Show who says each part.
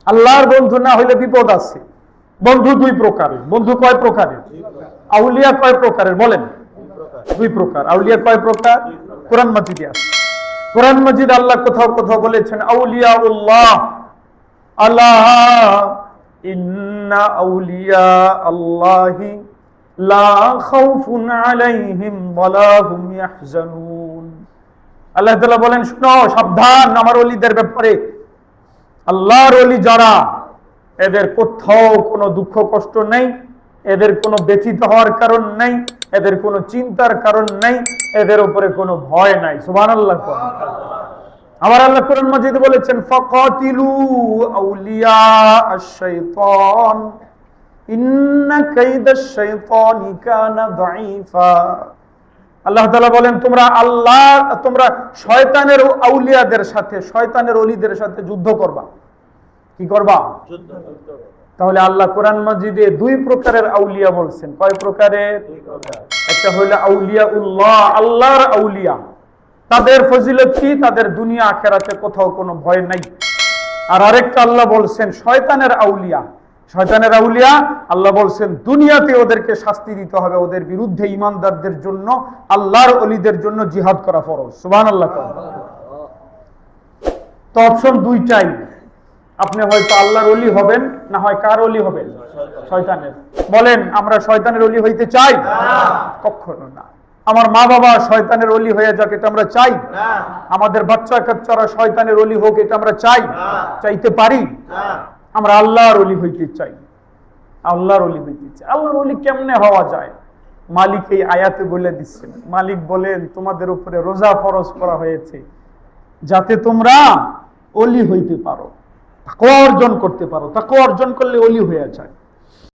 Speaker 1: আল্লাহর বন্ধু না হইলে বিপদ আছে। বন্ধু দুই প্রকারের। বন্ধু কয় প্রকারের? আউলিয়া কয় প্রকারের বলেন? দুই প্রকার। আউলিয়া কয় প্রকার? কোরআন মাজিদে আছে। কোরআন মাজিদ আল্লাহ কোথাও কোথাও বলেছেন আউলিয়াউল্লাহ, আলা ইন্না আউলিয়া আল্লাহি লা খাউফুন আলাইহিম ওয়ালা হুম ইয়াহজানুন। আল্লাহ তাআলা বলেন, শুনো, সাবধান আমার ওলিদের ব্যাপারে। আল্লাহর ওলি যারা, এদের কোথাও কোনো দুঃখ কষ্ট নেই, এদের কোনো ব্যথিত হওয়ার কারণ নেই, এদের কোনো চিন্তার কারণ নেই, এদের উপরে কোনো ভয় নাই। সুবহানাল্লাহ। আমার আল্লাহ কোরআন মাজিদে বলেছেন ফাকাতিলু আউলিয়া আশ-শাইতান ইন্না কাইদাশ শাইতানি কানা দাঈফা। আল্লাহ তাআলা বলেন, তোমরা শয়তানের আউলিয়াদের সাথে, শয়তানের ওলিদের সাথে যুদ্ধ করবা। কি করবা? যুদ্ধ। তাহলে আল্লাহ কোরআন মাজিদে দুই প্রকারের আউলিয়া বলছেন। কয় প্রকারের? একটা হলো আউলিয়াউল্লাহ, আল্লাহর আউলিয়া। তাদের ফজিলত কি? তাদের দুনিয়া আখিরাতে কোথাও কোনো ভয় নাই। আর আরেকটা আল্লাহ বলছেন শয়তানের আউলিয়া। শয়তানের আউলিয়া আল্লাহ বলছেন দুনিয়াতে ওদেরকে শাস্তি দিতে হবে, ওদের বিরুদ্ধে ঈমানদারদের জন্য, আল্লাহর ওলিদের জন্য জিহাদ করা ফরজ। সুবহানাল্লাহ। তো অপশন দুইটাই, আপনি হয়তো আল্লাহর ওলি হবেন, না হয় কার ওলি হবেন? শয়তানের। বলেন, আমরা শয়তানের ওলি হইতে চাই? কখনো না। আমার মা বাবা শয়তানের ওলি হয়ে যাক, এটা আমরা চাই? আমাদের বাচ্চা কাচ্চারা শয়তানের ওলি হোক, এটা আমরা চাই? চাইতে পারি? আমরা আল্লাহর ওলি হইতে চাই। আল্লাহর ওলি হইতে চাই। আল্লাহর ওলি কেমনে হওয়া যায়? মালিক এই আয়াতে বলে দিচ্ছেন। মালিক বলেন, তোমাদের উপরে রোজা ফরজ করা হয়েছে যাতে তোমরা ওলি হইতে পারো, তাকওয়া অর্জন করতে পারো। তাকওয়া অর্জন করলে ওলি হয়ে যায়।